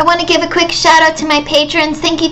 I want to give a quick shout out to my patrons. Thank you.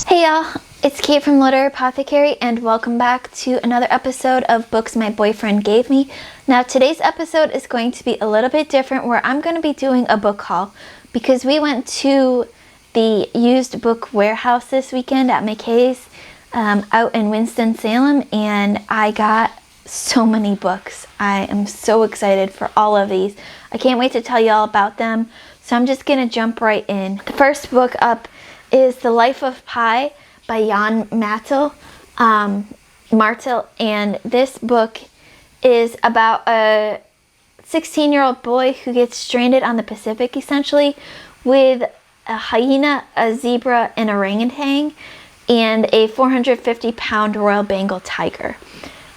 Hey y'all, it's Kate from Apothecary, and welcome back to another episode of Books My Boyfriend Gave Me. Now today's episode is going to be a little bit different, where I'm going to be doing a book haul because we went to the used book warehouse this weekend at McKay's out in Winston-Salem, and I got so many books. I am so excited for all of these. I can't wait to tell you all about them. So I'm just gonna jump right in. The first book up is The Life of Pi by Jan Martel, and this book is about a 16-year-old boy who gets stranded on the Pacific, essentially, with a hyena, a zebra, an orangutan, and a 450-pound Royal Bengal tiger.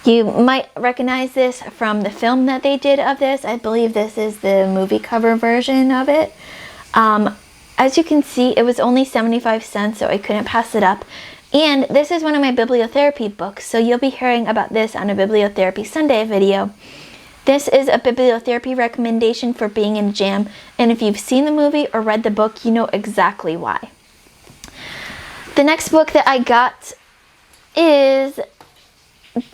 You might recognize this from the film that they did of this. I believe this is the movie cover version of it. As you can see, it was only 75 cents, so I couldn't pass it up. And this is one of my bibliotherapy books, so you'll be hearing about this on a Bibliotherapy Sunday video. This is a bibliotherapy recommendation for being in a jam, and if you've seen the movie or read the book, you know exactly why. The next book that I got is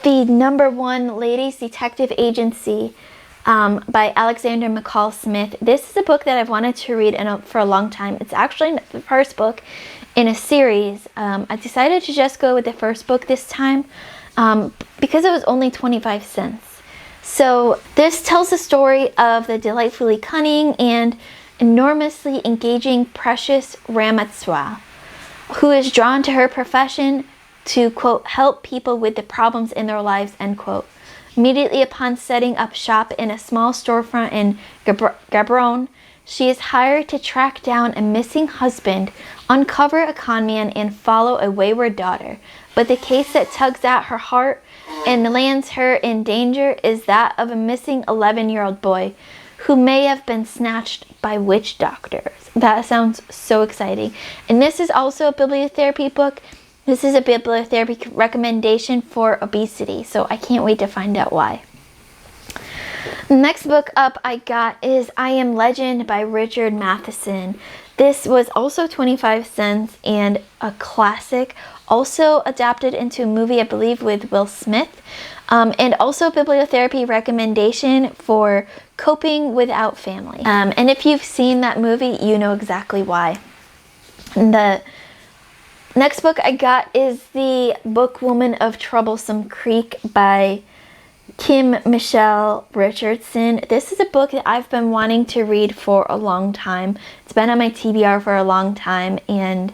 the #1 Ladies Detective Agency by Alexander McCall Smith. This is a book that I've wanted to read for a long time. It's actually the first book in a series. I decided to just go with the first book this time because it was only 25 cents. So this tells the story of the delightfully cunning and enormously engaging Precious Ramatswa, who is drawn to her profession to, quote, help people with the problems in their lives, end quote. Immediately upon setting up shop in a small storefront in Gabron, she is hired to track down a missing husband, uncover a conman, and follow a wayward daughter. But the case that tugs at her heart and lands her in danger is that of a missing 11-year-old boy who may have been snatched by witch doctors. That sounds so exciting. And this is also a bibliotherapy book. This is a bibliotherapy recommendation for obesity, so I can't wait to find out why. The next book up I got is I Am Legend by Richard Matheson. This was also 25 cents and a classic, also adapted into a movie, I believe, with Will Smith, and also a bibliotherapy recommendation for coping without family. And if you've seen that movie, you know exactly why. The next book I got is The Book Woman of Troublesome Creek by Kim Michelle Richardson. This is a book that I've been wanting to read for a long time. It's been on my TBR for a long time, and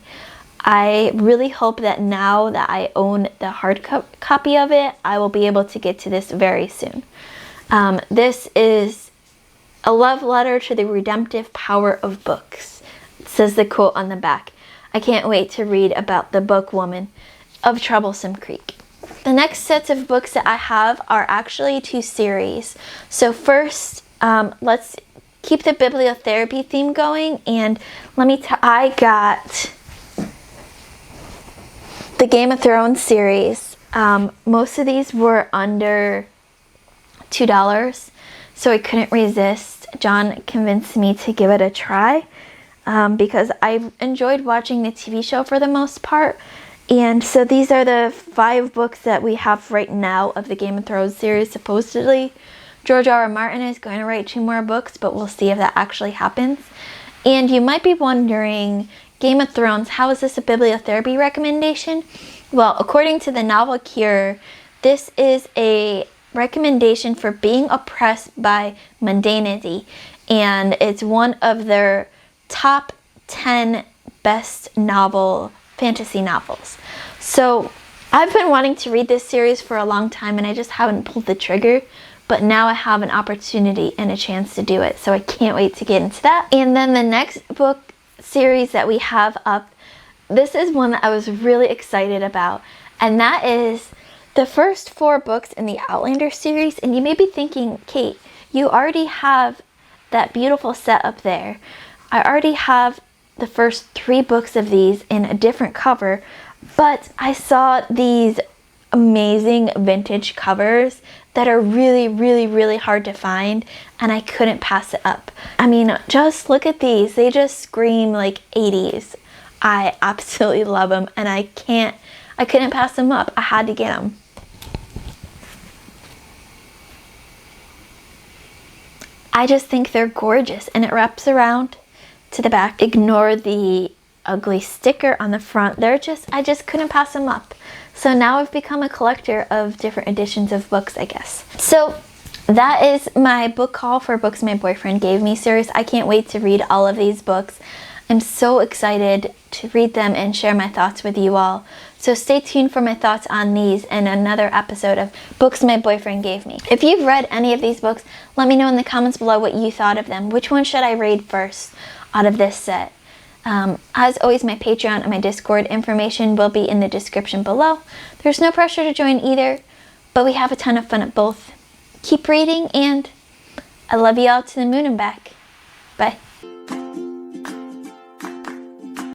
I really hope that now that I own the hard copy of it, I will be able to get to this very soon. This is a love letter to the redemptive power of books, says the quote on the back. I can't wait to read about the book woman of Troublesome Creek. The next sets of books that I have are actually 2 series. So first, let's keep the bibliotherapy theme going, and I got the Game of Thrones series. Most of these were under $2, so I couldn't resist. John convinced me to give it a try. Because I enjoyed watching the TV show for the most part. And so these are the 5 books that we have right now of the Game of Thrones series. Supposedly, George R.R. Martin is going to write 2 more books, but we'll see if that actually happens. And you might be wondering, Game of Thrones, how is this a bibliotherapy recommendation? Well, according to the Novel Cure, this is a recommendation for being oppressed by mundanity. And it's one of their top 10 best fantasy novels. So I've been wanting to read this series for a long time, and I just haven't pulled the trigger, but now I have an opportunity and a chance to do it, so I can't wait to get into that. And then the next book series that we have up, this is one that I was really excited about, and that is the first 4 books in the Outlander series. And you may be thinking, Kate, you already have that beautiful set up there. I already have the first 3 books of these in a different cover, but I saw these amazing vintage covers that are really, really, really hard to find, and I couldn't pass it up. I mean, just look at these. They just scream like 80s. I absolutely love them, and I couldn't pass them up. I had to get them. I just think they're gorgeous, and it wraps around to the back. Ignore the ugly sticker on the front. I just couldn't pass them up. So now I've become a collector of different editions of books, I guess. So that is my book haul for Books My Boyfriend Gave Me series. I can't wait to read all of these books. I'm so excited to read them and share my thoughts with you all. So stay tuned for my thoughts on these and another episode of Books My Boyfriend Gave Me. If you've read any of these books, let me know in the comments below what you thought of them. Which one should I read first out of this set? As always, my Patreon and my Discord information will be in the description below. There's no pressure to join either, but we have a ton of fun at both. Keep reading, and I love you all to the moon and back. Bye.